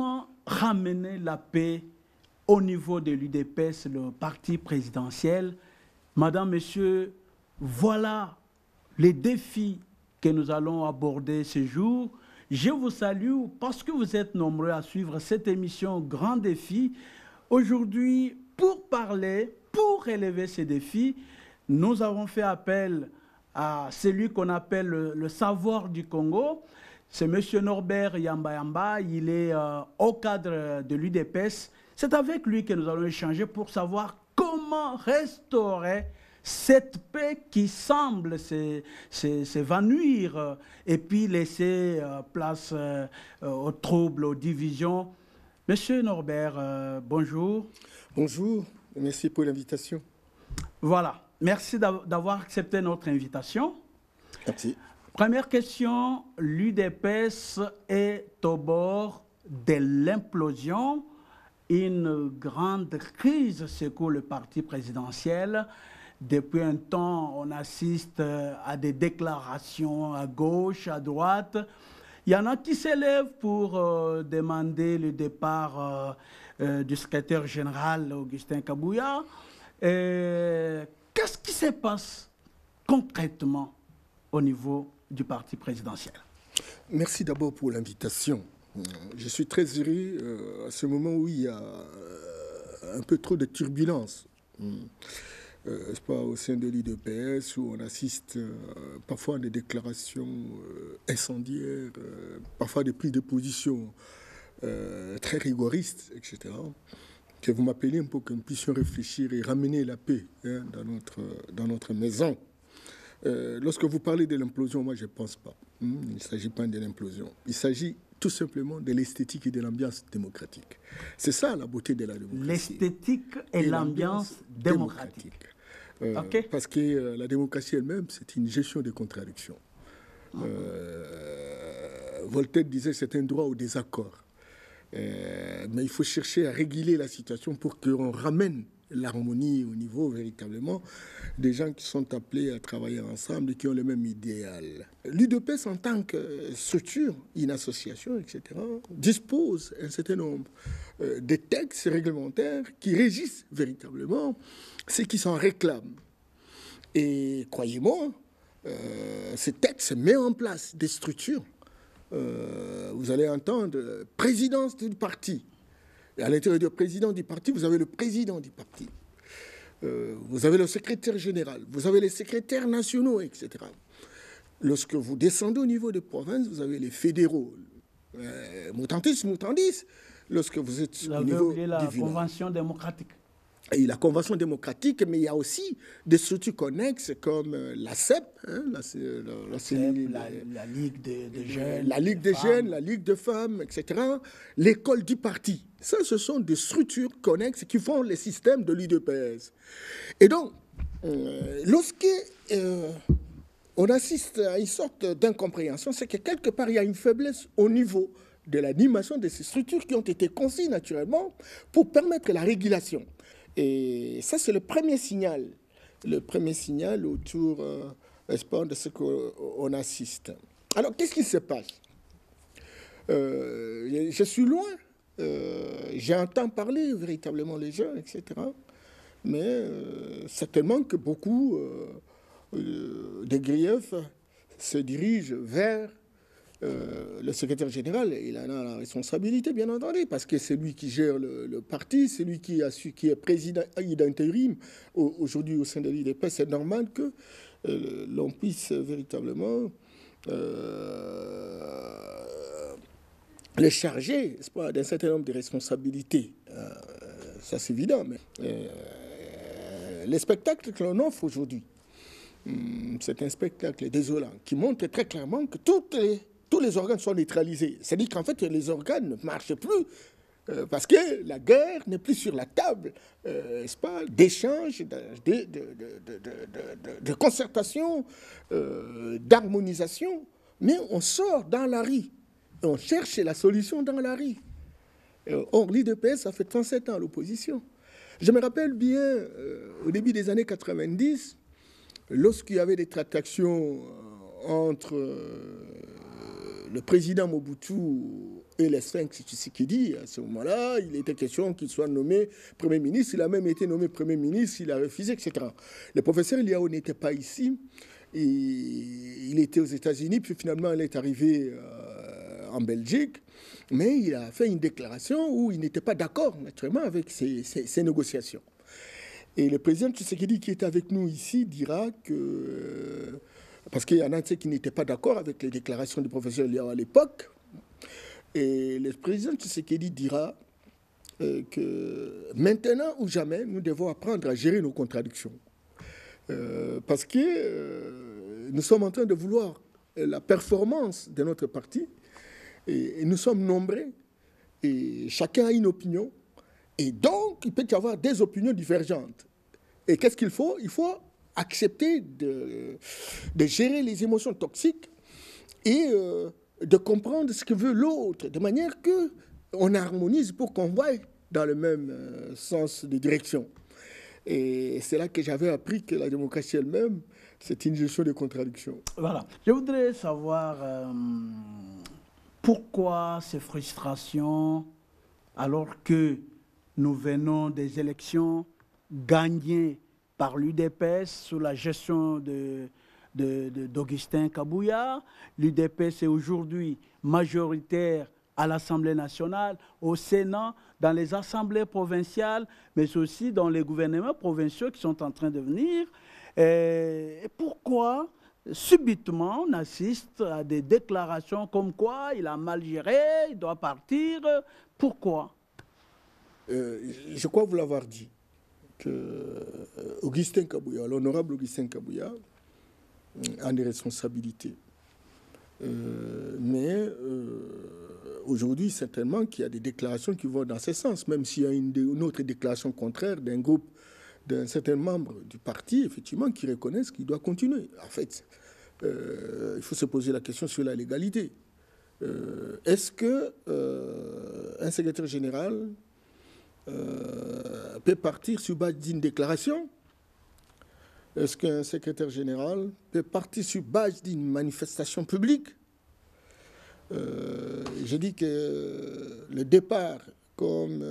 Comment ramener la paix au niveau de l'UDPS, le parti présidentiel? Madame, Monsieur, voilà les défis que nous allons aborder ce jour. Je vous salue parce que vous êtes nombreux à suivre cette émission Grand Défi. Aujourd'hui, pour parler, pour relever ces défis, nous avons fait appel à celui qu'on appelle le savoir du Congo. C'est M. Norbert Yamba Yamba, il est au cadre de l'UDPS. C'est avec lui que nous allons échanger pour savoir comment restaurer cette paix qui semble s'évanouir et puis laisser place aux troubles, aux divisions. Monsieur Norbert, bonjour. Bonjour, merci pour l'invitation. Voilà, merci d'avoir accepté notre invitation. Merci. Première question, l'UDPS est au bord de l'implosion. Une grande crise secoue le parti présidentiel. Depuis un temps, on assiste à des déclarations à gauche, à droite. Il y en a qui s'élèvent pour demander le départ du secrétaire général Augustin Kabouya. Qu'est-ce qui se passe concrètement au niveau du parti présidentiel? Merci d'abord pour l'invitation. Je suis très heureux à ce moment où il y a un peu trop de turbulences. C'est pas au sein de l'UDPS où on assiste parfois à des déclarations incendiaires, parfois des prises de position très rigoristes, etc. Que vous m'appelez pour que nous puissions réfléchir et ramener la paix dans notre maison. Lorsque vous parlez de l'implosion, moi je ne pense pas. Il ne s'agit pas de l'implosion. Il s'agit tout simplement de l'esthétique et de l'ambiance démocratique. C'est ça la beauté de la démocratie. L'esthétique et l'ambiance démocratique. Okay. Parce que la démocratie elle-même, c'est une gestion des contradictions. Voltaire disait que c'est un droit au désaccord. Mais il faut chercher à réguler la situation pour qu'on ramène l'harmonie au niveau véritablement des gens qui sont appelés à travailler ensemble et qui ont le même idéal. L'UDPS en tant que structure, une association, etc., dispose un certain nombre de textes réglementaires qui régissent véritablement ceux qui s'en réclament. Et croyez-moi, ces textes mettent en place des structures. Vous allez entendre présidence du parti. Et à l'intérieur du président du parti, vous avez le président du parti. Vous avez le secrétaire général. Vous avez les secrétaires nationaux, etc. Lorsque vous descendez au niveau des provinces, vous avez les fédéraux. Mutandis. Lorsque vous êtes au niveau de la Convention démocratique. Et la Convention démocratique, mais il y a aussi des structures connexes comme la CEP, hein, la Ligue des jeunes, la Ligue des jeunes, la Ligue de femmes, etc. L'école du parti. Ça, ce sont des structures connexes qui font le système de l'UDPS. Et donc, lorsque on assiste à une sorte d'incompréhension, c'est que quelque part, il y a une faiblesse au niveau de l'animation de ces structures qui ont été conçues naturellement pour permettre la régulation. Et ça, c'est le premier signal autour de ce qu'on assiste. Alors, qu'est-ce qui se passe? Je suis loin, j'entends parler véritablement les gens, etc. Mais certainement que beaucoup des griefs se dirigent vers le secrétaire général. Il en a la responsabilité, bien entendu, parce que c'est lui qui gère le parti, c'est lui qui est président d'intérim aujourd'hui au sein de l'UDPS. C'est normal que l'on puisse véritablement le charger d'un certain nombre de responsabilités. Ça, c'est évident. Mais les spectacles que l'on offre aujourd'hui, c'est un spectacle désolant qui montre très clairement que tous les organes sont neutralisés. C'est-à-dire qu'en fait, les organes ne marchent plus parce que la guerre n'est plus sur la table, n'est-ce pas, d'échange, de concertation, d'harmonisation. Mais on sort dans la rue et on cherche la solution dans la rue. Or, l'UDPS, ça fait 37 ans à l'opposition. Je me rappelle bien, au début des années 90, lorsqu'il y avait des tractations entre le président Mobutu et les Sphinx Tshisekedi. À ce moment-là, il était question qu'il soit nommé Premier ministre. Il a même été nommé Premier ministre, il a refusé, etc. Le professeur Liao n'était pas ici. Et il était aux États-Unis, puis finalement, il est arrivé en Belgique. Mais il a fait une déclaration où il n'était pas d'accord, naturellement, avec ces négociations. Et le président Tshisekedi, qui est avec nous ici, dira que... parce qu'il y en a qui n'étaient pas d'accord avec les déclarations du professeur Liao à l'époque. Et le président Tshisekedi dira que maintenant ou jamais, nous devons apprendre à gérer nos contradictions. Parce que nous sommes en train de vouloir la performance de notre parti. Et nous sommes nombreux. Et chacun a une opinion. Et donc, il peut y avoir des opinions divergentes. Et qu'est-ce qu'il faut? Il faut accepter de gérer les émotions toxiques et de comprendre ce que veut l'autre, de manière qu'on harmonise pour qu'on voie dans le même sens de direction. Et c'est là que j'avais appris que la démocratie elle-même, c'est une gestion de contradictions. Voilà. Je voudrais savoir pourquoi ces frustrations alors que nous venons des élections gagnées par l'UDPS sous la gestion d'Augustin Kabouya. L'UDPS est aujourd'hui majoritaire à l'Assemblée nationale, au Sénat, dans les assemblées provinciales, mais aussi dans les gouvernements provinciaux qui sont en train de venir. Et pourquoi subitement on assiste à des déclarations comme quoi il a mal géré, il doit partir? Pourquoi? Je crois vous l'avoir dit, que Augustin Kabouya, l'honorable Augustin Kabouya, a des responsabilités. Mais aujourd'hui, certainement qu'il y a des déclarations qui vont dans ce sens, même s'il y a une autre déclaration contraire d'un certain membre du parti, effectivement, qui reconnaissent qu'il doit continuer. En fait, il faut se poser la question sur la légalité. Est-ce qu'un secrétaire général peut partir sur base d'une déclaration? Est-ce qu'un secrétaire général peut partir sur base d'une manifestation publique? Je dis que le départ comme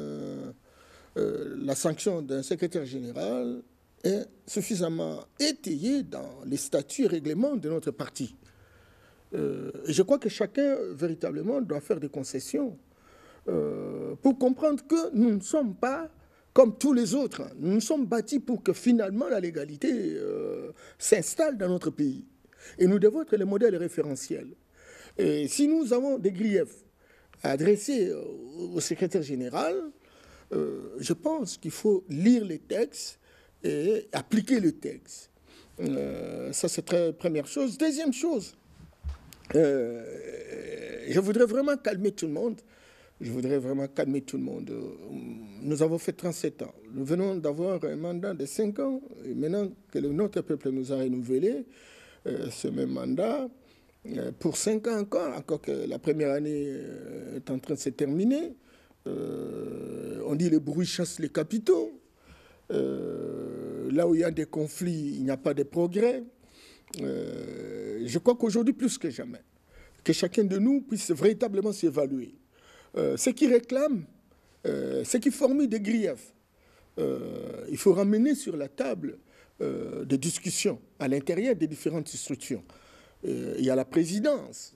la sanction d'un secrétaire général est suffisamment étayé dans les statuts et règlements de notre parti. Je crois que chacun, véritablement, doit faire des concessions pour comprendre que nous ne sommes pas comme tous les autres. Nous sommes bâtis pour que finalement la légalité s'installe dans notre pays. Et nous devons être le modèle référentiel. Et si nous avons des griefs à adresser au secrétaire général, je pense qu'il faut lire les textes et appliquer le texte. Ça, c'est la première chose. Deuxième chose, je voudrais vraiment calmer tout le monde. Nous avons fait 37 ans. Nous venons d'avoir un mandat de 5 ans. Et maintenant que notre peuple nous a renouvelé ce même mandat, pour 5 ans encore que la première année est en train de se terminer. On dit le bruit chasse les capitaux. Là où il y a des conflits, il n'y a pas de progrès. Je crois qu'aujourd'hui, plus que jamais, que chacun de nous puisse véritablement s'évaluer. Ceux qui réclament, ceux qui formulent des griefs, il faut ramener sur la table des discussions à l'intérieur des différentes structures. Il y a la présidence,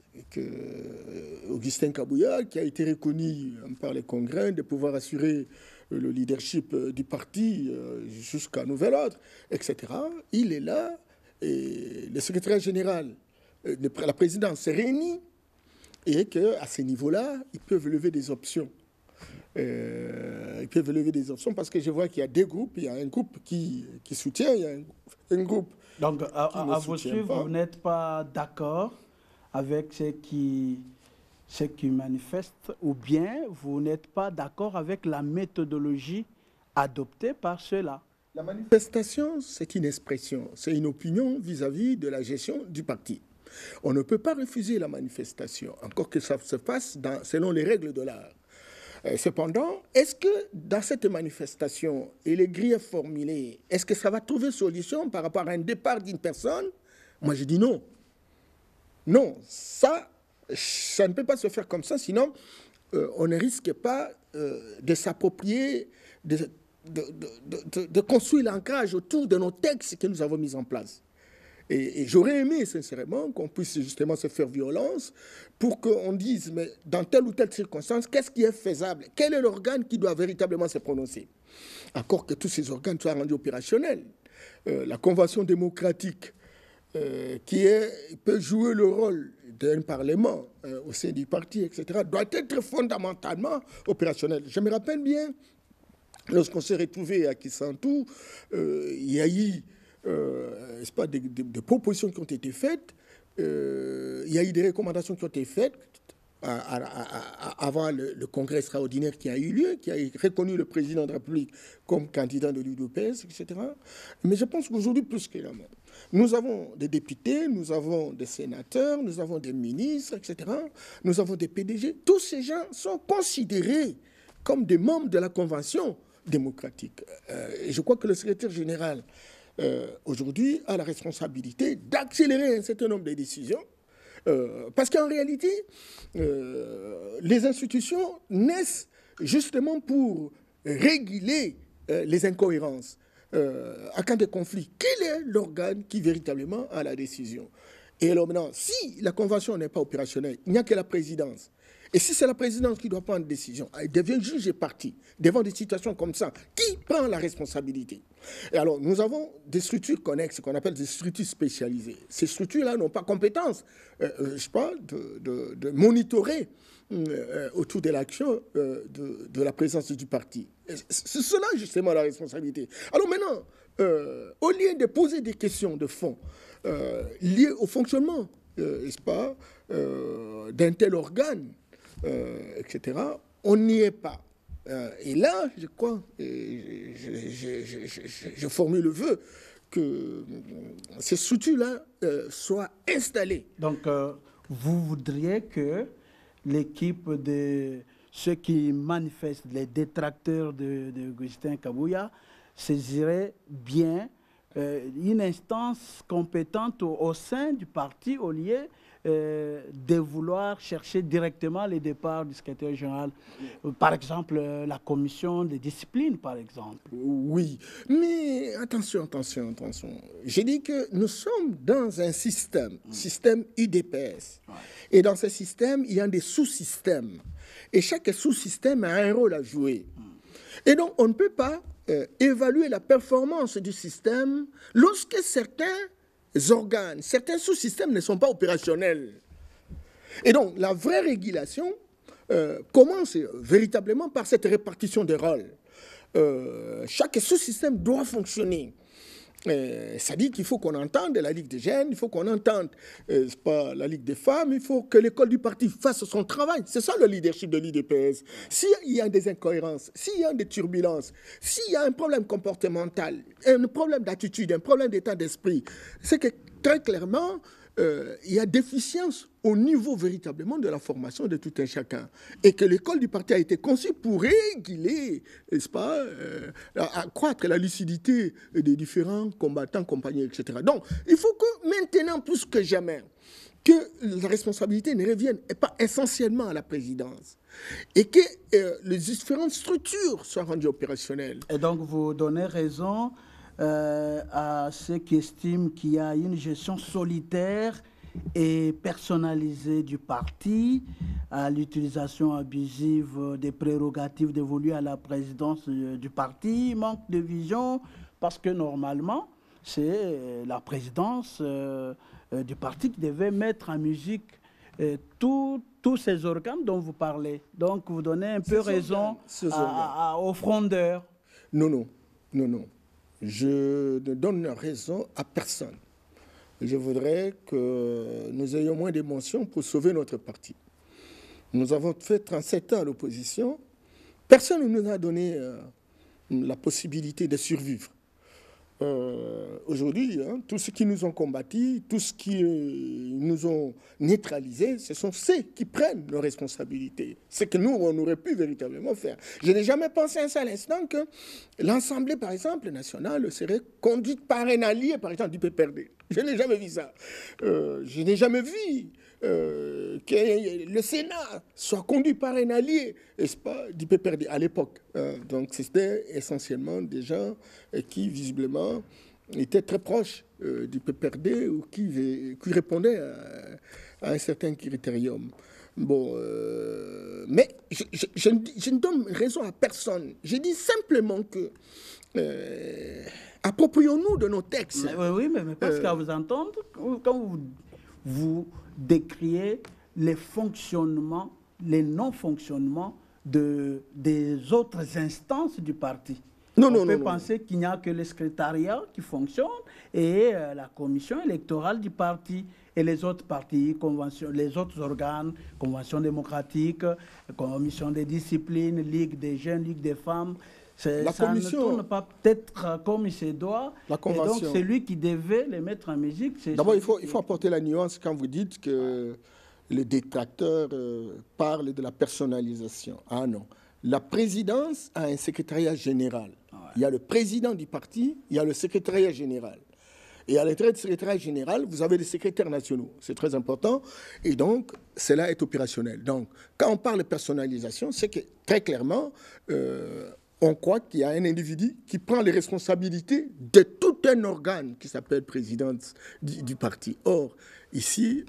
Augustin Kabouya, qui a été reconnu par les congrès de pouvoir assurer le leadership du parti jusqu'à nouvel ordre, etc. Il est là, et le secrétaire général, la présidence s'est réunie, et qu'à ce niveau-là, ils peuvent lever des options. Parce que je vois qu'il y a deux groupes. Il y a un groupe qui soutient, il y a un groupe donc, qui à vous suivre, vous n'êtes pas d'accord avec ceux qui manifestent, ou bien vous n'êtes pas d'accord avec la méthodologie adoptée par ceux-là? La manifestation, c'est une expression, c'est une opinion vis-à-vis de la gestion du parti. On ne peut pas refuser la manifestation, encore que ça se fasse selon les règles de l'art. Cependant, est-ce que dans cette manifestation et les griefs formulés, est-ce que ça va trouver solution par rapport à un départ d'une personne? Moi, je dis non. Non, ça ne peut pas se faire comme ça, sinon on ne risque pas de s'approprier, de construire l'ancrage autour de nos textes que nous avons mis en place. Et j'aurais aimé, sincèrement, qu'on puisse justement se faire violence pour qu'on dise, mais dans telle ou telle circonstance, qu'est-ce qui est faisable? Quel est l'organe qui doit véritablement se prononcer? Encore que tous ces organes soient rendus opérationnels. La Convention démocratique, peut jouer le rôle d'un parlement au sein du parti, etc., doit être fondamentalement opérationnelle. Je me rappelle bien, lorsqu'on s'est retrouvé à Kisantu, il y a eu des propositions qui ont été faites, il y a eu des recommandations qui ont été faites avant le congrès extraordinaire qui a eu lieu, qui a reconnu le président de la République comme candidat de l'UDPS, etc. Mais je pense qu'aujourd'hui, plus que jamais, nous avons des députés, nous avons des sénateurs, nous avons des ministres, etc. Nous avons des PDG. Tous ces gens sont considérés comme des membres de la Convention démocratique. Et je crois que le secrétaire général, aujourd'hui, a la responsabilité d'accélérer un certain nombre de décisions. Parce qu'en réalité, les institutions naissent justement pour réguler les incohérences. À cas de conflit, quel est l'organe qui véritablement a la décision? Et alors maintenant, si la Convention n'est pas opérationnelle, il n'y a que la présidence. Et si c'est la présidence qui doit prendre une décision, elle devient juge et partie. Devant des situations comme ça, qui prend la responsabilité? Et alors, nous avons des structures connexes, qu'on appelle des structures spécialisées. Ces structures-là n'ont pas compétence, de monitorer autour de l'action de la présence du parti. C'est cela, justement, la responsabilité. Alors maintenant, au lieu de poser des questions de fond liées au fonctionnement, d'un tel organe, etc., on n'y est pas. Et là, je crois, je formule le vœu que ces structures-là soient installées. Donc, vous voudriez que l'équipe de ceux qui manifestent, les détracteurs d'Augustin Kabouya, saisirait bien une instance compétente au sein du parti au lieu de vouloir chercher directement les départs du secrétaire général. Par exemple, la commission de discipline, par exemple. Oui, mais attention. J'ai dit que nous sommes dans un système UDPS. Ouais. Et dans ce système, il y a des sous-systèmes. Et chaque sous-système a un rôle à jouer. Et donc, on ne peut pas évaluer la performance du système lorsque certains organes, certains sous-systèmes ne sont pas opérationnels. Et donc, la vraie régulation commence véritablement par cette répartition des rôles. Chaque sous-système doit fonctionner. Ça dit qu'il faut qu'on entende la Ligue des jeunes, il faut qu'on entende la Ligue des femmes, il faut que l'école du parti fasse son travail. C'est ça le leadership de l'IDPS. S'il y a des incohérences, s'il y a des turbulences, s'il y a un problème comportemental, un problème d'attitude, un problème d'état d'esprit, c'est que très clairement, il y a déficience au niveau véritablement de la formation de tout un chacun. Et que l'école du parti a été conçue pour réguler, n'est-ce pas, accroître la lucidité des différents combattants, compagnies, etc. Donc, il faut que maintenant, plus que jamais, que la responsabilité ne revienne pas essentiellement à la présidence et que les différentes structures soient rendues opérationnelles. Et donc, vous donnez raison à ceux qui estiment qu'il y a une gestion solitaire et personnalisée du parti, à l'utilisation abusive des prérogatives dévolues à la présidence du parti, manque de vision, parce que normalement, c'est la présidence du parti qui devait mettre en musique tous ces organes dont vous parlez. Donc, vous donnez un peu raison aux frondeurs. Non. Je ne donne raison à personne. Je voudrais que nous ayons moins d'émotions pour sauver notre parti. Nous avons fait 37 ans à l'opposition. Personne ne nous a donné la possibilité de survivre. Aujourd'hui, tous ceux qui nous ont combattus, tous ceux qui nous ont neutralisés, ce sont ceux qui prennent nos responsabilités. Ce que nous, on aurait pu véritablement faire. Je n'ai jamais pensé un seul instant que l'Assemblée, par exemple, nationale, serait conduite par un allié, par exemple, du PPRD. Je n'ai jamais vu ça. Je n'ai jamais vu que le Sénat soit conduit par un allié, n'est-ce pas, du PPRD à l'époque. Donc c'était essentiellement des gens qui, visiblement, étaient très proches du PPRD ou qui répondaient à un certain critérium. Bon, mais je ne donne raison à personne. Je dis simplement que approprions-nous de nos textes. Oui, mais parce qu'à vous entendre, quand vous décriez les fonctionnements, les non-fonctionnements des autres instances du parti. On peut penser qu'il n'y a que le secrétariat qui fonctionne et la commission électorale du parti et les autres partis, les autres organes, convention démocratique, commission des disciplines, ligue des jeunes, ligue des femmes. Ça ne tourne pas peut-être comme il se doit. La convention. Et donc, c'est lui qui devait les mettre en musique. D'abord, il faut apporter la nuance quand vous dites que les détracteurs parlent de la personnalisation. Ah non. La présidence a un secrétariat général. Ouais. Il y a le président du parti, il y a le secrétariat général. Et à l'entrée du secrétariat général, vous avez les secrétaires nationaux. C'est très important. Et donc, cela est opérationnel. Donc, quand on parle de personnalisation, c'est que très clairement, on croit qu'il y a un individu qui prend les responsabilités de tout un organe qui s'appelle présidence du parti. Or, ici,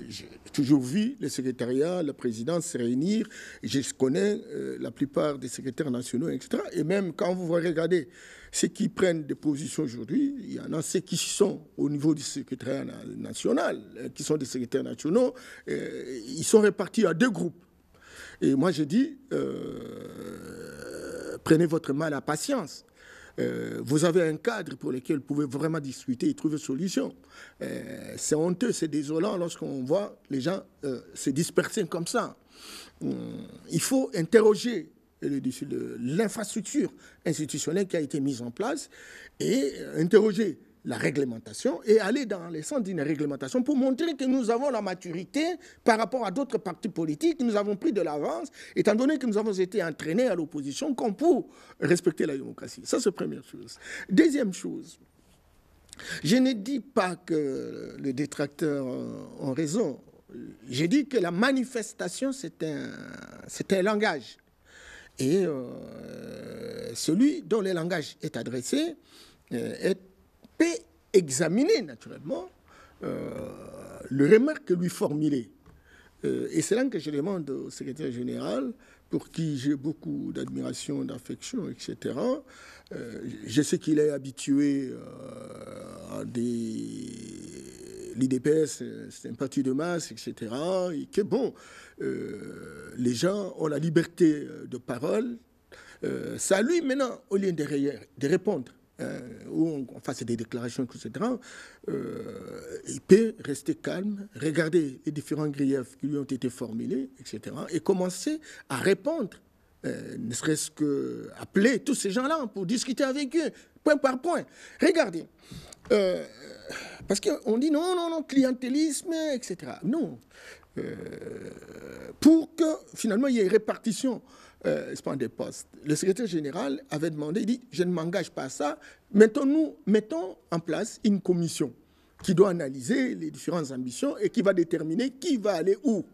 j'ai toujours vu le secrétariat, la présidence se réunir. Je connais la plupart des secrétaires nationaux, etc. Et même quand vous regardez ceux qui prennent des positions aujourd'hui, il y en a ceux qui sont au niveau du secrétariat national, qui sont des secrétaires nationaux, ils sont répartis à deux groupes. Et moi, je dis, prenez votre mal à patience. Vous avez un cadre pour lequel vous pouvez vraiment discuter et trouver une solution. C'est honteux, c'est désolant lorsqu'on voit les gens se disperser comme ça. Il faut interroger l'infrastructure institutionnelle qui a été mise en place et interroger la réglementation et aller dans le sens d'une réglementation pour montrer que nous avons la maturité par rapport à d'autres partis politiques, nous avons pris de l'avance, étant donné que nous avons été entraînés à l'opposition comme pour respecter la démocratie. Ça, c'est la première chose. Deuxième chose, je ne dis pas que les détracteurs ont raison. J'ai dit que la manifestation, c'est un langage. Et celui dont le langage est adressé peut examiner naturellement le remarque que lui formuler. Et c'est là que je demande au secrétaire général, pour qui j'ai beaucoup d'admiration, d'affection, etc. Je sais qu'il est habitué à l'IDPS, c'est un parti de masse, etc. Et que bon, les gens ont la liberté de parole. C'est à lui maintenant, au lieu de répondre, où on fasse des déclarations, etc., il peut rester calme, regarder les différents griefs qui lui ont été formulés, etc., et commencer à répondre, ne serait-ce qu'appeler tous ces gens-là pour discuter avec eux, point par point. Regardez, parce qu'on dit non, clientélisme, etc. Non. Pour que finalement il y ait une répartition des postes. Le secrétaire général avait demandé, il dit, je ne m'engage pas à ça, mettons en place une commission qui doit analyser les différentes ambitions et qui va déterminer qui va aller où.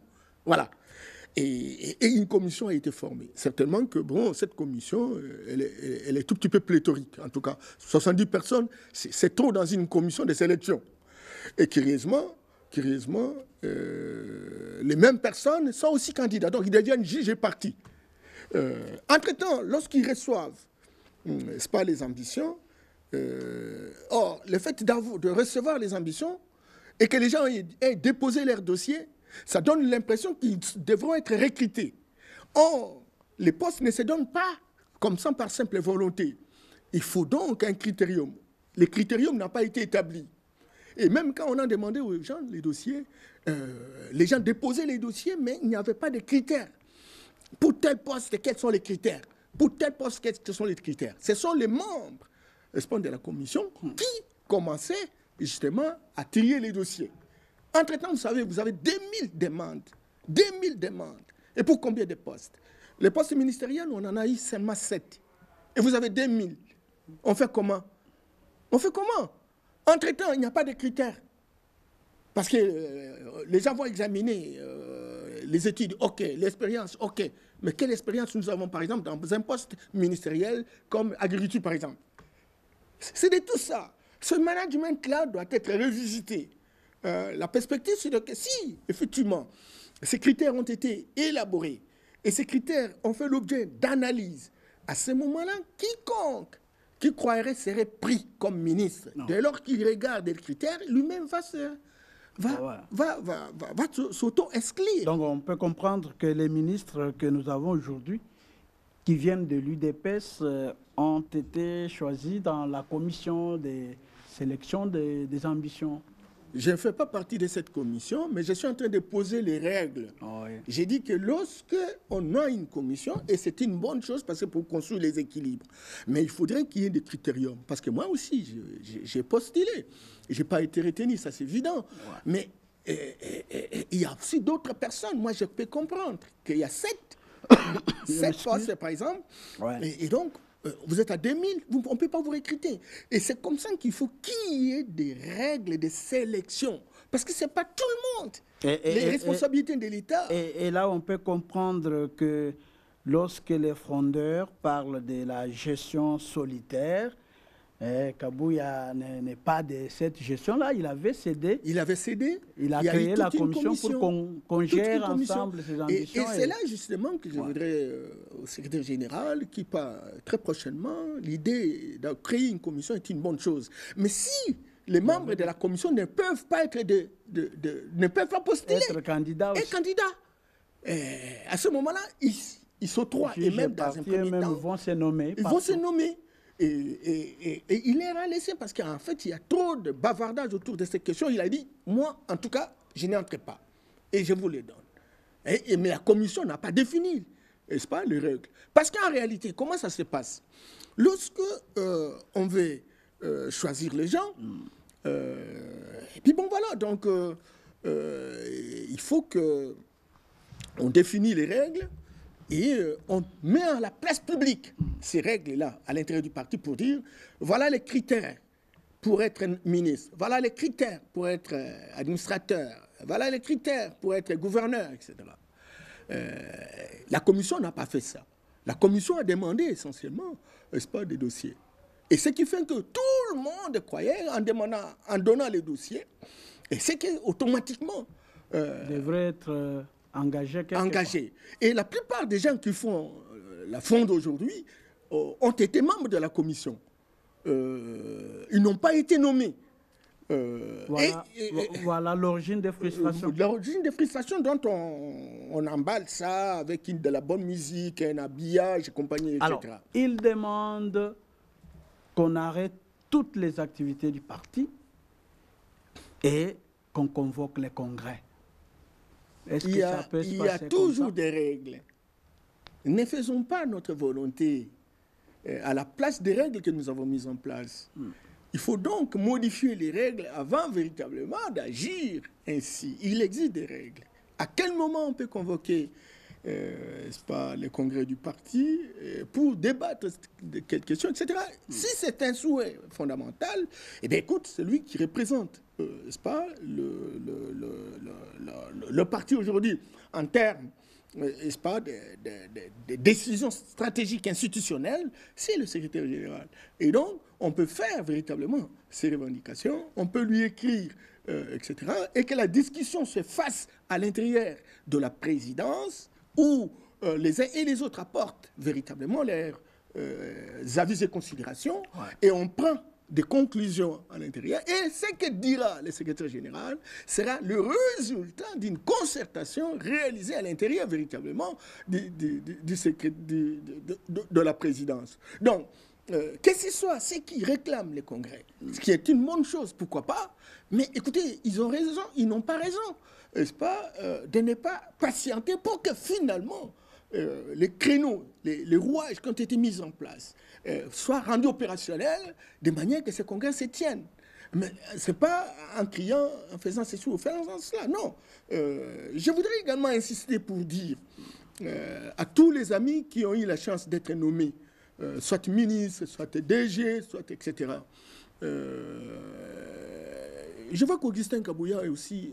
Voilà. Et une commission a été formée. Certainement que bon, cette commission, elle est tout petit peu pléthorique. En tout cas, 70 personnes, c'est trop dans une commission de sélection. Et curieusement, les mêmes personnes sont aussi candidats. Donc, ils deviennent juges et partis. Entre-temps, lorsqu'ils reçoivent, c'est pas les ambitions, or, le fait de recevoir les ambitions et que les gens aient déposé leur dossier, ça donne l'impression qu'ils devront être recrutés. Or, les postes ne se donnent pas comme ça par simple volonté. Il faut donc un critérium. Le critérium n'a pas été établi. Et même quand on a demandé aux gens les dossiers, les gens déposaient les dossiers, mais il n'y avait pas de critères. Pour tel poste, quels sont les critères? Pour tel poste, quels sont les critères? Ce sont les membres de la commission qui commençaient justement à trier les dossiers. Entre-temps, vous savez, vous avez 2000 demandes. 2000 demandes. Et pour combien de postes? Les postes ministériels, on en a eu seulement 7. Et vous avez 2000. On fait comment? Entre-temps, il n'y a pas de critères. Parce que les gens vont examiner les études, ok, l'expérience, ok. Mais quelle expérience nous avons, par exemple, dans un poste ministériel comme agriculture, par exemple? C'est de tout ça. Ce management-là doit être revisité. La perspective, c'est que si, effectivement, ces critères ont été élaborés et ces critères ont fait l'objet d'analyse, à ce moment-là, quiconque qui croirait serait pris comme ministre. Non. Dès lors qu'il regarde les critères, lui-même va s'auto-exclure. Donc on peut comprendre que les ministres que nous avons aujourd'hui, qui viennent de l'UDPS, ont été choisis dans la commission des sélections des ambitions. Je ne fais pas partie de cette commission, mais je suis en train de poser les règles. Oh oui. J'ai dit que lorsque on a une commission, et c'est une bonne chose parce que pour construire les équilibres, mais il faudrait qu'il y ait des critériums. Parce que moi aussi, j'ai postulé. Je n'ai pas été retenu, ça c'est évident. Ouais. Mais il y a aussi d'autres personnes. Moi, je peux comprendre qu'il y a 7 postes, par exemple. Ouais. Et donc, vous êtes à 2000, on ne peut pas vous recruter. Et c'est comme ça qu'il faut qu'il y ait des règles de sélection. Parce que ce n'est pas tout le monde. Les responsabilités de l'État. Et là, on peut comprendre que lorsque les frondeurs parlent de la gestion solitaire, Kabouya n'est pas de cette gestion-là. Il avait cédé. Il avait cédé. Il a créé la commission pour qu'on gère ensemble ces ambitions. Et c'est là justement que je voudrais au secrétaire général qui part très prochainement. L'idée de créer une commission est une bonne chose. Mais si les membres de la commission ne peuvent pas être ne peuvent pas postuler, être candidats aussi. Et candidats. À ce moment-là, ils s'octroient. Et même dans un premier temps, ils vont se nommer. Ils vont se nommer. Et il est laissé parce qu'en fait, il y a trop de bavardage autour de cette question. Il a dit, moi, en tout cas, je n'entre pas. Et je vous les donne. Mais la commission n'a pas défini, n'est-ce pas, les règles. Parce qu'en réalité, comment ça se passe? Lorsque on veut choisir les gens, et puis bon, voilà, donc il faut qu'on définisse les règles. Et on met à la place publique ces règles-là à l'intérieur du parti pour dire voilà les critères pour être ministre, voilà les critères pour être administrateur, voilà les critères pour être gouverneur, etc. La commission n'a pas fait ça. La commission a demandé essentiellement, n'est-ce pas, des dossiers. Et ce qui fait que tout le monde croyait en donnant les dossiers, et c'est qu'automatiquement devrait être engagés. Et la plupart des gens qui font la fronde aujourd'hui ont été membres de la commission. Ils n'ont pas été nommés. Voilà l'origine des frustrations. L'origine des frustrations dont on emballe ça avec de la bonne musique, un habillage, compagnie, etc. Alors, ils demandent qu'on arrête toutes les activités du parti et qu'on convoque les congrès. Il y a toujours des règles. Ne faisons pas notre volonté à la place des règles que nous avons mises en place. Il faut donc modifier les règles avant véritablement d'agir ainsi. Il existe des règles. À quel moment on peut convoquer les congrès du parti pour débattre de quelles questions, etc. Si c'est un souhait fondamental, eh bien écoute, celui qui représente le parti aujourd'hui en termes de décisions stratégiques institutionnelles, c'est le secrétaire général. Et donc, on peut faire véritablement ces revendications, on peut lui écrire, etc. Et que la discussion se fasse à l'intérieur de la présidence où les uns et les autres apportent véritablement leurs avis et considérations, et on prend des conclusions à l'intérieur. Et ce que dira le secrétaire général sera le résultat d'une concertation réalisée à l'intérieur véritablement de la présidence. Donc, que ce soit ceux qui réclament les congrès, ce qui est une bonne chose, pourquoi pas, mais écoutez, ils ont raison, ils n'ont pas raison, n'est-ce pas, de ne pas patienter pour que finalement les créneaux, les rouages qui ont été mis en place soient rendus opérationnels de manière que ces congrès se tiennent. Mais ce n'est pas en criant, en faisant ceci ou en faisant cela, non. Je voudrais également insister pour dire à tous les amis qui ont eu la chance d'être nommés, soit ministre, soit DG, soit etc., je vois qu'Augustin Kabouya est aussi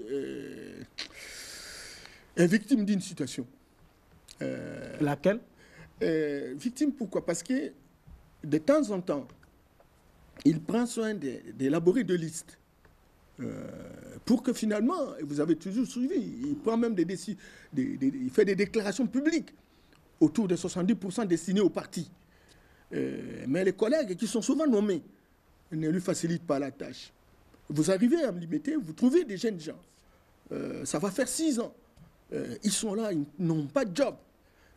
est victime d'une situation. Laquelle? Victime pourquoi? Parce que de temps en temps, il prend soin d'élaborer des listes. Pour que finalement, vous avez toujours suivi, il prend même il fait des déclarations publiques autour de 70% destinées au parti. Mais les collègues qui sont souvent nommés ne lui facilitent pas la tâche. Vous arrivez à me limiter, vous trouvez des jeunes gens. Ça va faire 6 ans. Ils sont là, ils n'ont pas de job.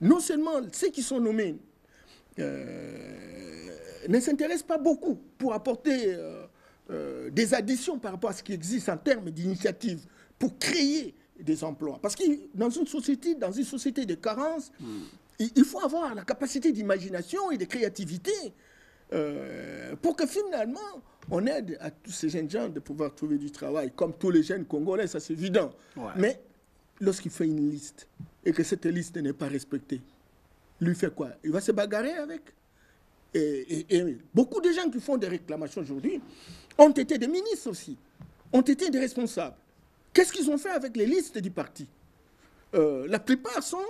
Non seulement ceux qui sont nommés ne s'intéressent pas beaucoup pour apporter des additions par rapport à ce qui existe en termes d'initiatives pour créer des emplois. Parce que dans une société de carence, il faut avoir la capacité d'imagination et de créativité pour que finalement on aide à tous ces jeunes gens de pouvoir trouver du travail, comme tous les jeunes Congolais, ça c'est évident. Ouais. Mais lorsqu'il fait une liste et que cette liste n'est pas respectée, lui fait quoi? Il va se bagarrer avec. Et beaucoup de gens qui font des réclamations aujourd'hui ont été des ministres aussi, ont été des responsables. Qu'est-ce qu'ils ont fait avec les listes du parti? La plupart sont,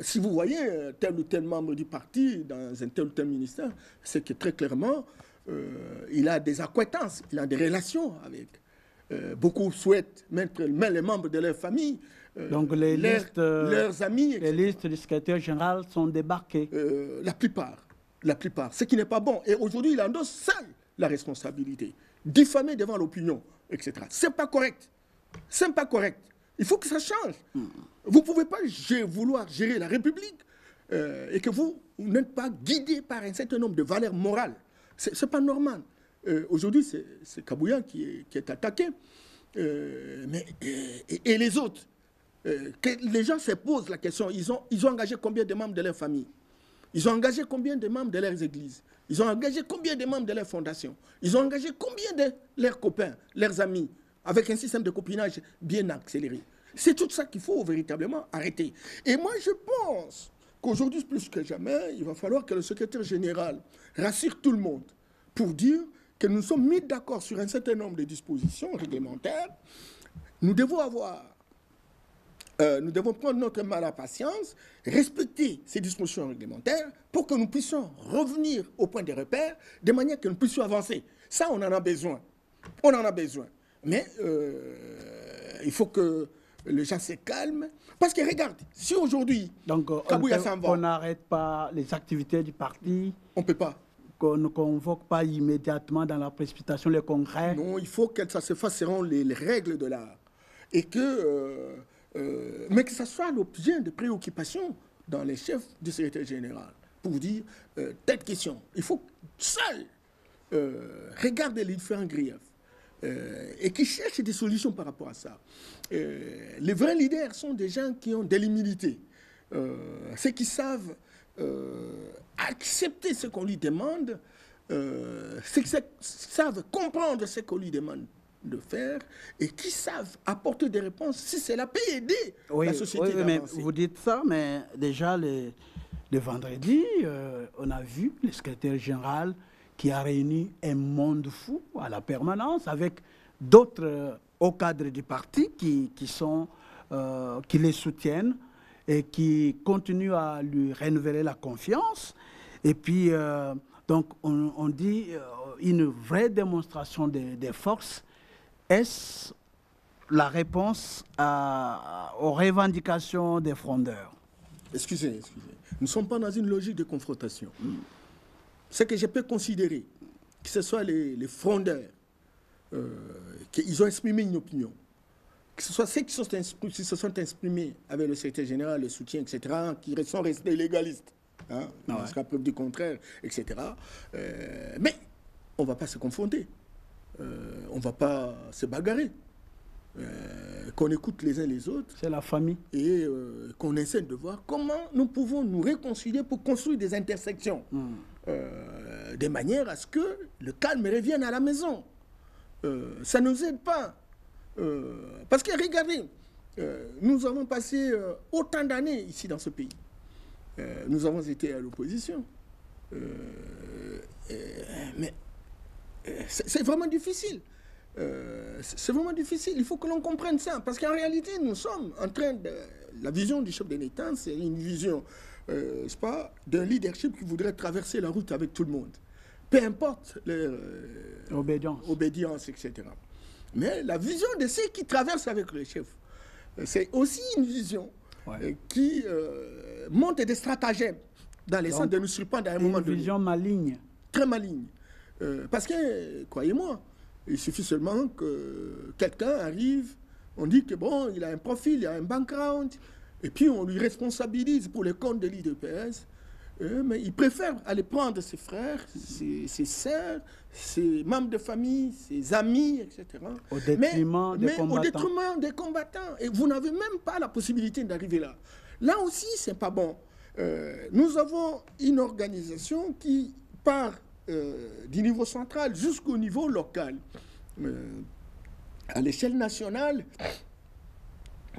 si vous voyez tel ou tel membre du parti dans un tel ou tel ministère, c'est que très clairement, il a des acquaintances, il a des relations avec. Beaucoup souhaitent mettre les membres de leur famille, donc leurs amis. Les listes du secrétaire général sont débarquées. La plupart, ce qui n'est pas bon. Et aujourd'hui, il endosse seul la responsabilité. Diffamer devant l'opinion, etc. C'est pas correct. C'est pas correct. Il faut que ça change. Vous ne pouvez pas vouloir gérer la République et que vous n'êtes pas guidé par un certain nombre de valeurs morales. C'est pas normal. Aujourd'hui, c'est Kabouya qui est attaqué. Et les autres, que les gens se posent la question, ils ont engagé combien de membres de leur famille? Ils ont engagé combien de membres de leurs églises? Ils ont engagé combien de membres de leurs fondations? Ils ont engagé combien de leurs copains, leurs amis, avec un système de copinage bien accéléré? C'est tout ça qu'il faut véritablement arrêter. Et moi, je pense qu'aujourd'hui, plus que jamais, il va falloir que le secrétaire général rassure tout le monde pour dire que nous sommes mis d'accord sur un certain nombre de dispositions réglementaires. Nous devons prendre notre mal à patience, respecter ces dispositions réglementaires pour que nous puissions revenir au point de repère de manière que nous puissions avancer. Ça, on en a besoin. On en a besoin. Mais il faut que les gens se calment. Parce que regarde, si aujourd'hui, Kabouya s'en va... On n'arrête pas les activités du parti. On ne peut pas. Qu'on ne convoque pas immédiatement dans la précipitation les congrès. Non, il faut que ça se fasse selon les règles de l'art. Et que... mais que ça soit l'objet de préoccupation dans les chefs du secrétaire général pour dire telle question. Il faut seul regarder les différents griefs et qui cherchent des solutions par rapport à ça. Les vrais leaders sont des gens qui ont de l'humilité, ceux qui savent accepter ce qu'on lui demande, ceux qui savent comprendre ce qu'on lui demande de faire et qui savent apporter des réponses si cela peut aider la société d'avancer. Mais vous dites ça, mais déjà le vendredi, on a vu le secrétaire général qui a réuni un monde fou à la permanence avec d'autres hauts cadres du parti qui les soutiennent et qui continuent à lui renouveler la confiance. Et puis, donc, on dit une vraie démonstration des forces. Est-ce la réponse aux revendications des frondeurs? Excusez. Nous ne sommes pas dans une logique de confrontation. Ce que je peux considérer, que ce soit les frondeurs, qu'ils ont exprimé une opinion, que ce soit ceux qui se sont exprimés avec le secrétaire général, le soutien, etc., qui sont restés légalistes, jusqu'à preuve du contraire, etc. Mais on ne va pas se confronter. On ne va pas se bagarrer. Qu'on écoute les uns les autres. C'est la famille. Et qu'on essaie de voir comment nous pouvons nous réconcilier pour construire des intersections. De manière à ce que le calme revienne à la maison. Ça ne nous aide pas. Parce que regardez, nous avons passé autant d'années ici dans ce pays. Nous avons été à l'opposition. Mais c'est vraiment difficile. c'est vraiment difficile. Il faut que l'on comprenne ça. Parce qu'en réalité, nous sommes en train de... La vision du chef de l'État, c'est une vision, c'est pas, d'un leadership qui voudrait traverser la route avec tout le monde. Peu importe l'obédience, etc. Mais la vision de ceux qui traversent avec le chef, c'est aussi une vision qui monte des stratagèmes dans les sens de nous surprendre à un moment donné. Une vision maligne. Très maligne. Parce que, croyez-moi, il suffit seulement que quelqu'un arrive, on dit que bon, il a un profil, il a un background, et puis on lui responsabilise pour les comptes de l'IDPS, mais il préfère aller prendre ses frères, ses sœurs, ses membres de famille, ses amis, etc. Au détriment des combattants. Au détriment des combattants. Et vous n'avez même pas la possibilité d'arriver là. Là aussi, c'est pas bon. Nous avons une organisation qui part du niveau central jusqu'au niveau local. À l'échelle nationale,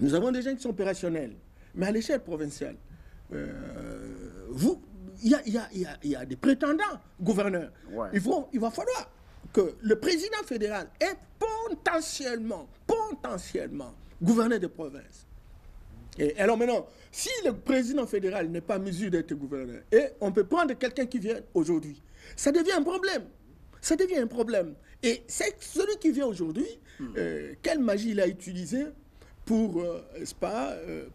nous avons des gens qui sont opérationnels. Mais à l'échelle provinciale, il y a des prétendants gouverneurs. Ouais. Il va falloir que le président fédéral est potentiellement gouverneur de province. Et alors maintenant, si le président fédéral n'est pas en mesure d'être gouverneur, et on peut prendre quelqu'un qui vient aujourd'hui, ça devient un problème. Ça devient un problème. Et c'est celui qui vient aujourd'hui, quelle magie il a utilisée pour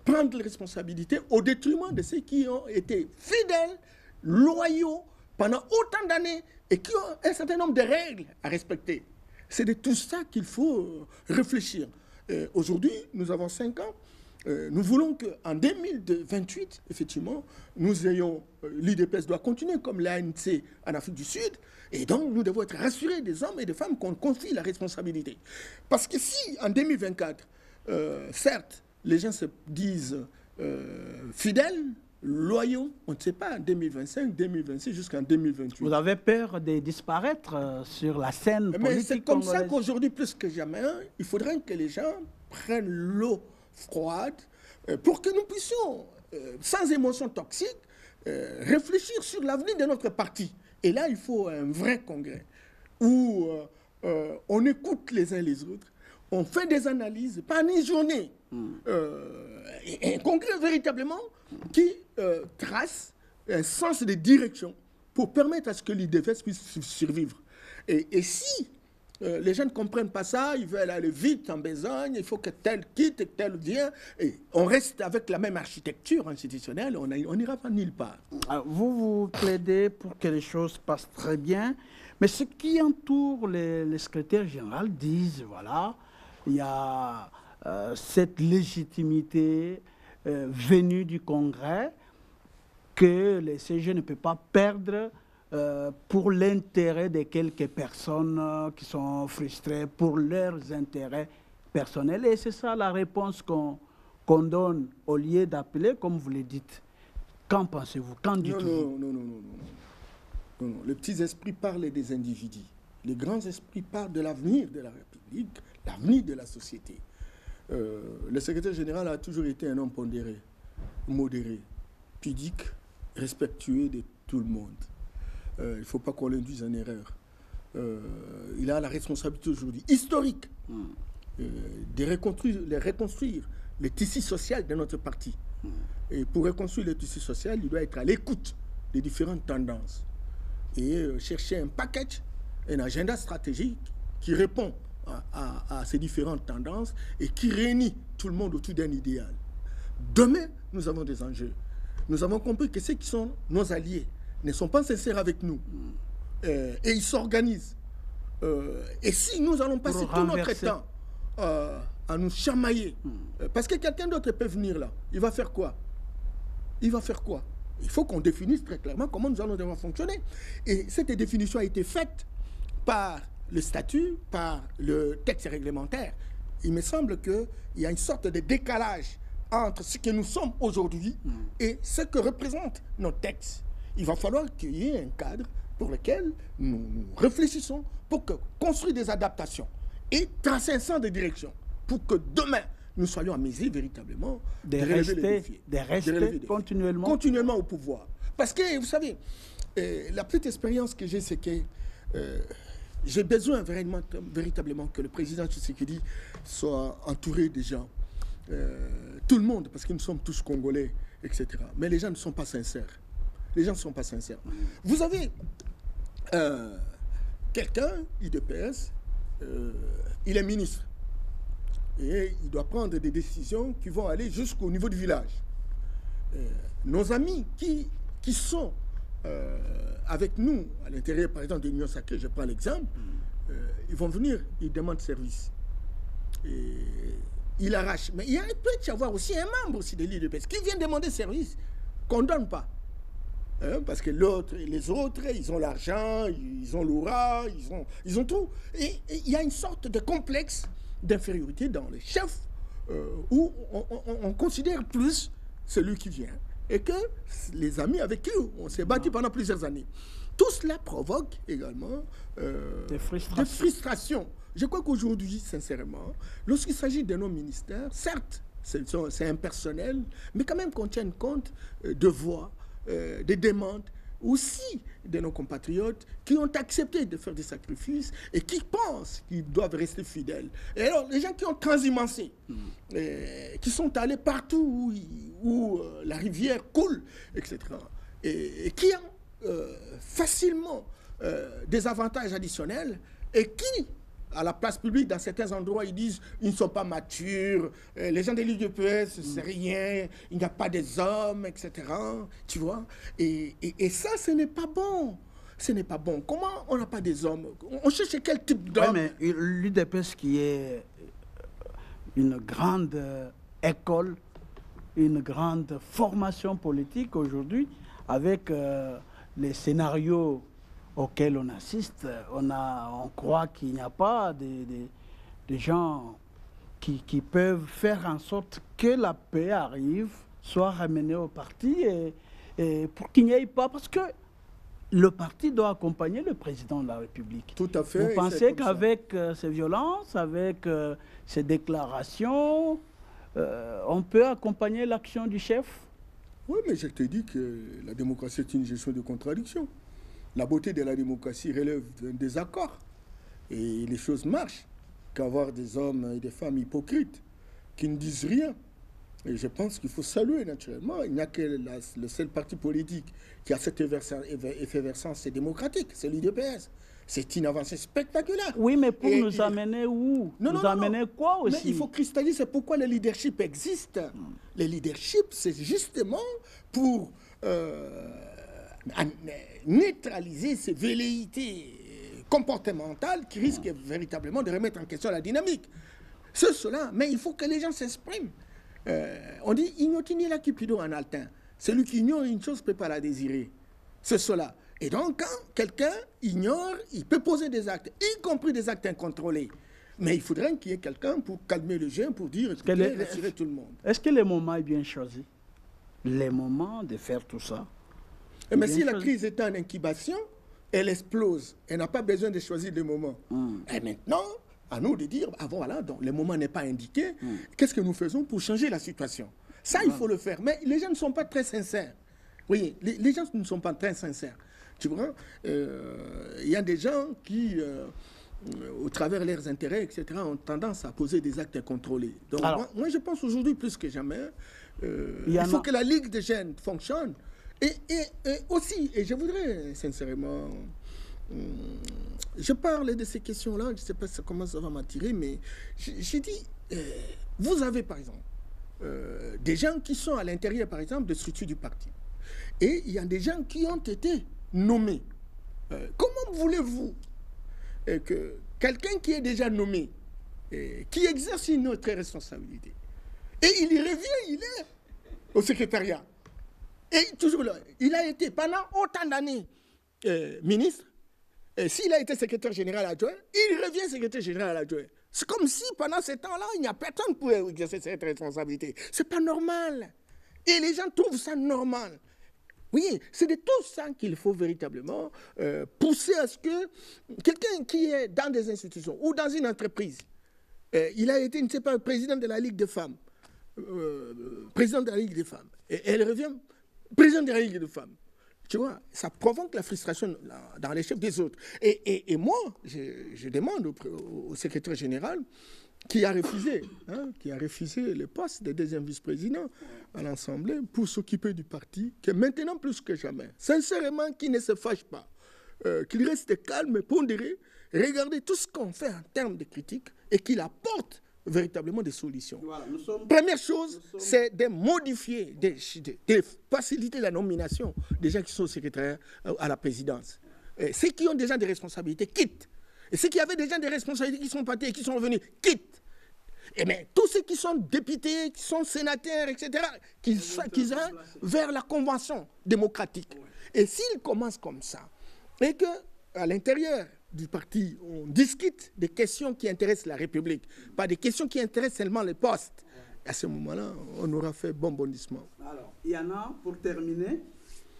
prendre les responsabilités au détriment de ceux qui ont été fidèles, loyaux pendant autant d'années et qui ont un certain nombre de règles à respecter. C'est de tout ça qu'il faut réfléchir. Aujourd'hui, nous avons 5 ans. Nous voulons qu'en 2028, effectivement, nous ayons... L'IDPS doit continuer comme l'ANC en Afrique du Sud. Et donc, nous devons être rassurés des hommes et des femmes qu'on confie la responsabilité. Parce que si, en 2024, certes, les gens se disent fidèles, loyaux, on ne sait pas, en 2025, 2026, jusqu'en 2028. Vous avez peur de disparaître sur la scène politique? Mais c'est comme ça qu'aujourd'hui, plus que jamais, il faudrait que les gens prennent l'eau froide pour que nous puissions, sans émotion toxique, réfléchir sur l'avenir de notre parti. Et là, il faut un vrai congrès où on écoute les uns les autres, on fait des analyses, pas une journée, un congrès véritablement qui trace un sens de direction pour permettre à ce que l'IDPS puisse survivre. Et si les gens ne comprennent pas ça, ils veulent aller vite en besogne, il faut que tel quitte et que tel vienne, et on reste avec la même architecture institutionnelle, on n'ira pas nulle part. Vous plaidez pour que les choses passent très bien, mais ceux qui entourent les secrétaires généraux disent, voilà, il y a cette légitimité venue du Congrès que les CG ne peuvent pas perdre pour l'intérêt de quelques personnes qui sont frustrées, pour leurs intérêts personnels. Et c'est ça la réponse qu'on donne au lieu d'appeler, comme vous le dites. Qu'en pensez-vous? Qu'en dites-vous? Non. Les petits esprits parlent des individus. Les grands esprits parlent de l'avenir de la République, l'avenir de la société. Le secrétaire général a toujours été un homme pondéré, modéré, pudique, respectueux de tout le monde. Il ne faut pas qu'on l'induise en erreur. Il a la responsabilité aujourd'hui historique de reconstruire le tissu social de notre parti. Et pour reconstruire le tissu social, il doit être à l'écoute des différentes tendances et chercher un package, un agenda stratégique qui répond à ces différentes tendances et qui réunit tout le monde autour d'un idéal. Demain, nous avons des enjeux. Nous avons compris que ceux qui sont nos alliés ne sont pas sincères avec nous. Et ils s'organisent. Et si nous allons passer tout notre temps à nous chamailler, parce que quelqu'un d'autre peut venir là, il va faire quoi? Il faut qu'on définisse très clairement comment nous allons devoir fonctionner. Et cette définition a été faite par le statut, par le texte réglementaire. Il me semble qu'il y a une sorte de décalage entre ce que nous sommes aujourd'hui et ce que représentent nos textes. Il va falloir qu'il y ait un cadre pour lequel nous réfléchissons pour construire des adaptations et tracer un sens de direction pour que demain, nous soyons en mesure véritablement de relever les défis. De rester continuellement au pouvoir. Parce que, vous savez, la petite expérience que j'ai, c'est que j'ai besoin véritablement que le président Tshisekedi soit entouré des gens. Tout le monde, parce que nous sommes tous Congolais, etc. Mais les gens ne sont pas sincères. Les gens ne sont pas sincères. Vous avez quelqu'un, IDPS, il est ministre. Et il doit prendre des décisions qui vont aller jusqu'au niveau du village. Nos amis qui sont avec nous à l'intérieur, par exemple, de l'Union sacrée, je prends l'exemple, ils vont venir, ils demandent service. Et il arrache. Mais il peut y avoir aussi un membre aussi de l'IDPS qui vient demander service, qu'on ne donne pas. Parce que les autres, ils ont l'argent, ils ont l'aura, ils ont tout. Et il y a une sorte de complexe d'infériorité dans les chefs où on considère plus celui qui vient. Et que les amis avec qui on s'est battu pendant plusieurs années. Tout cela provoque également des frustrations. Je crois qu'aujourd'hui, sincèrement, lorsqu'il s'agit de nos ministères, certes, c'est impersonnel, mais quand même qu'on tienne compte de voix, des demandes, aussi de nos compatriotes qui ont accepté de faire des sacrifices et qui pensent qu'ils doivent rester fidèles. Et alors, les gens qui ont transhumancé, qui sont allés partout où la rivière coule, etc., et qui ont facilement des avantages additionnels et qui, à la place publique, dans certains endroits, ils disent ils ne sont pas matures, les gens de l'UDPS, c'est rien, il n'y a pas des hommes, etc. Tu vois, et ça, ce n'est pas bon. Ce n'est pas bon. Comment on n'a pas des hommes? On cherche quel type d'homme? Oui, mais l'UDPS qui est une grande école, une grande formation politique aujourd'hui, avec les scénarios auxquels on assiste, on croit qu'il n'y a pas de gens qui peuvent faire en sorte que la paix arrive, soit ramenée au parti, et pour qu'il n'y ait pas, parce que le parti doit accompagner le président de la République. Tout à fait. Vous pensez qu'avec ces violences, avec ces déclarations, on peut accompagner l'action du chef? Oui, mais je te dis que la démocratie est une gestion de contradiction. La beauté de la démocratie relève d'un désaccord. Et les choses marchent qu'avoir des hommes et des femmes hypocrites qui ne disent rien. Et je pense qu'il faut saluer naturellement. Il n'y a que le seul parti politique qui a cette effervescence démocratique, c'est l'UDPS. C'est une avancée spectaculaire. Oui, mais pour nous amener où? Nous amener quoi aussi? Mais il faut cristalliser, c'est pourquoi le leadership existe. Le leadership, c'est justement pour neutraliser ces velléités comportementales qui risquent véritablement de remettre en question la dynamique. C'est cela, mais il faut que les gens s'expriment. On dit ignotini la cupido en altin. Celui qui ignore une chose ne peut pas la désirer. C'est cela. Et donc, quand quelqu'un ignore, il peut poser des actes, y compris des actes incontrôlés. Mais il faudrait qu'il y ait quelqu'un pour calmer le jeu, pour dire, rassurer tout le monde. Est-ce que le moment est bien choisi? Le moment de faire tout ça? Mais si la crise est en incubation, elle explose. Elle n'a pas besoin de choisir le moment. Et maintenant, à nous de dire, ah voilà, donc le moment n'est pas indiqué. Qu'est-ce que nous faisons pour changer la situation? Ça, il faut le faire. Mais les gens ne sont pas très sincères. Oui, les gens ne sont pas très sincères. Tu vois, il y a des gens qui, au travers leurs intérêts, etc., ont tendance à poser des actes incontrôlés. Donc, moi, je pense aujourd'hui plus que jamais, il faut que la Ligue des jeunes fonctionne. Et aussi, et je voudrais sincèrement, je parle de ces questions-là, je ne sais pas comment ça va m'attirer, mais j'ai dit, vous avez par exemple des gens qui sont à l'intérieur, par exemple, des structures du parti. Et il y a des gens qui ont été nommés. Comment voulez-vous que quelqu'un qui est déjà nommé, qui exerce une autre responsabilité, et il y revient, il est au secrétariat. Et toujours là, il a été pendant autant d'années ministre. S'il a été secrétaire général adjoint, il revient secrétaire général adjoint. C'est comme si pendant ce temps-là, il n'y a personne pour exercer cette responsabilité. C'est pas normal. Et les gens trouvent ça normal. Oui, c'est de tout ça qu'il faut véritablement pousser à ce que quelqu'un qui est dans des institutions ou dans une entreprise, il a été, je ne sais pas, président de la Ligue des femmes, président de la Ligue des femmes, et elle revient président de la Ligue des femmes. Tu vois, ça provoque la frustration dans les chefs des autres. Et moi, je demande au secrétaire général qui a refusé le poste de deuxième vice-président à l'Assemblée pour s'occuper du parti, que maintenant plus que jamais, sincèrement, qu'il ne se fâche pas, qu'il reste calme, pondéré, regarder tout ce qu'on fait en termes de critique et qu'il apporte véritablement des solutions. Voilà, première chose, c'est de modifier, de faciliter la nomination des gens qui sont secrétaires à la présidence. Et ceux qui ont déjà des responsabilités quittent. Et ceux qui avaient déjà des responsabilités qui sont partis et qui sont revenus quittent. Et bien, tous ceux qui sont députés, qui sont sénateurs, etc., qu'ils aillent vers la convention démocratique. Et s'ils commencent comme ça, et qu'à l'intérieur du parti, on discute des questions qui intéressent la République, pas des questions qui intéressent seulement les postes. À ce moment-là, on aura fait bon bondissement. Alors, il y en a, pour terminer,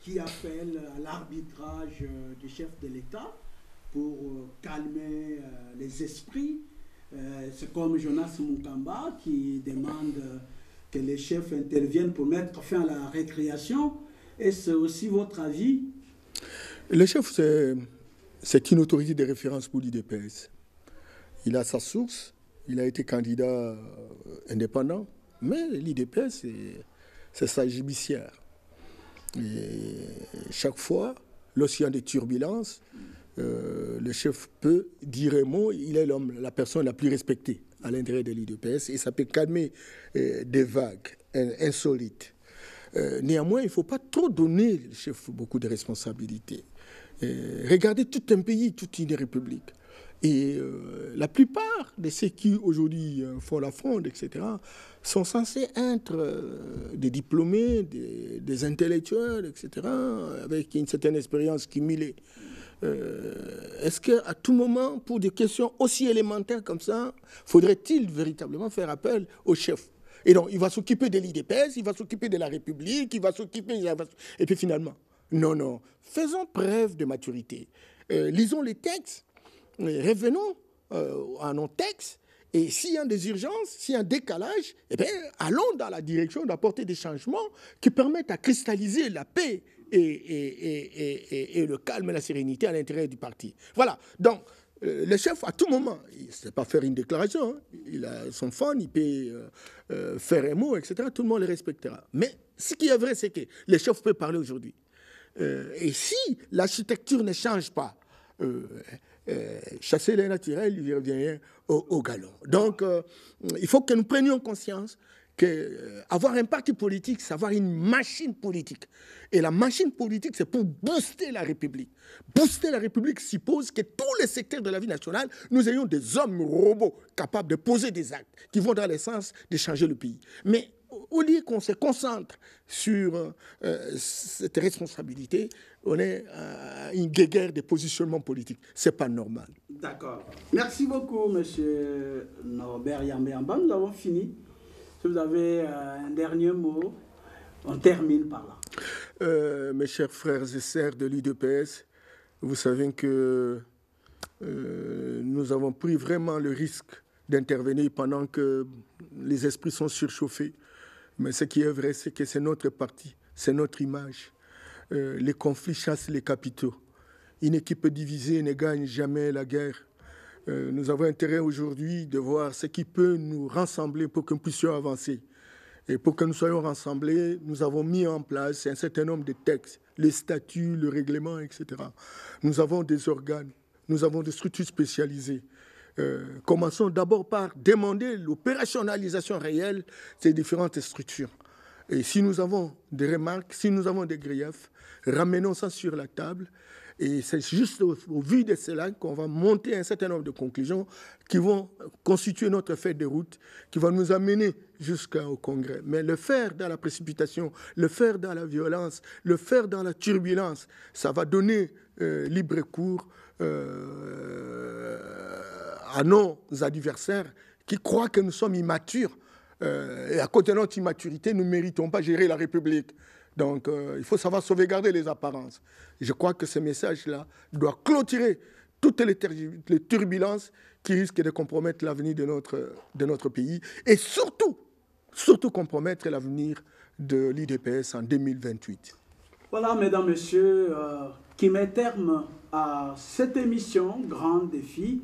qui appellent à l'arbitrage du chef de l'État pour calmer les esprits. C'est comme Jonas Munkamba qui demande que les chefs interviennent pour mettre fin à la récréation. Est-ce aussi votre avis? Le chef, c'est une autorité de référence pour l'UDPS. Il a sa source, il a été candidat indépendant, mais l'UDPS, c'est sa judiciaire. Et chaque fois, lorsqu'il y a des turbulences, le chef peut dire un mot, il est la personne la plus respectée à l'intérieur de l'UDPS et ça peut calmer des vagues insolites. Néanmoins, il ne faut pas trop donner au chef beaucoup de responsabilités. Regardez tout un pays, toute une république. Et la plupart de ceux qui aujourd'hui font la fronde, etc., sont censés être des diplômés, des intellectuels, etc., avec une certaine expérience cumulée. Est-ce qu'à tout moment, pour des questions aussi élémentaires comme ça, faudrait-il véritablement faire appel au chef? Et donc, il va s'occuper de l'IDPS, il va s'occuper de la République, il va s'occuper... Et puis finalement, non, faisons preuve de maturité. Lisons les textes, revenons à nos textes, et s'il y a des urgences, s'il y a un décalage, eh bien, allons dans la direction d'apporter des changements qui permettent à cristalliser la paix et le calme et la sérénité à l'intérieur du parti. Voilà, donc le chef, à tout moment, il ne sait pas faire une déclaration, hein. Il a son fond, il peut faire un mot, etc. Tout le monde le respectera. Mais ce qui est vrai, c'est que le chef peut parler aujourd'hui. Et si l'architecture ne change pas, chasser les naturels, il revient au galop. Donc, il faut que nous prenions conscience qu'avoir un parti politique, c'est avoir une machine politique. Et la machine politique, c'est pour booster la République. Booster la République suppose que tous les secteurs de la vie nationale, nous ayons des hommes robots capables de poser des actes qui vont dans le sens de changer le pays. Mais au lieu qu'on se concentre sur cette responsabilité, on est à une guéguerre de positionnement politique. Ce n'est pas normal. D'accord. Merci beaucoup, M. Norbert Yambé-Amba. Nous avons fini. Si vous avez un dernier mot, on termine par là. Mes chers frères et sœurs de l'UDPS, vous savez que nous avons pris vraiment le risque d'intervenir pendant que les esprits sont surchauffés. Mais ce qui est vrai, c'est que c'est notre parti, c'est notre image. Les conflits chassent les capitaux. Une équipe divisée ne gagne jamais la guerre. Nous avons intérêt aujourd'hui de voir ce qui peut nous rassembler pour que nous puissions avancer. Et pour que nous soyons rassemblés, nous avons mis en place un certain nombre de textes, les statuts, le règlement, etc. Nous avons des organes, nous avons des structures spécialisées. Commençons d'abord par demander l'opérationnalisation réelle de ces différentes structures. Et si nous avons des remarques, si nous avons des griefs, ramenons ça sur la table. Et c'est juste au vu de cela qu'on va monter un certain nombre de conclusions qui vont constituer notre feuille de route, qui va nous amener jusqu'au Congrès. Mais le faire dans la précipitation, le faire dans la violence, le faire dans la turbulence, ça va donner libre cours à nos adversaires qui croient que nous sommes immatures. Et à côté de notre immaturité, nous ne méritons pas gérer la République. Donc, il faut savoir sauvegarder les apparences. Je crois que ce message-là doit clôturer toutes les turbulences qui risquent de compromettre l'avenir de notre pays et surtout compromettre l'avenir de l'UDPS en 2028. Voilà, mesdames, messieurs, qui met terme à cette émission Grand Défi.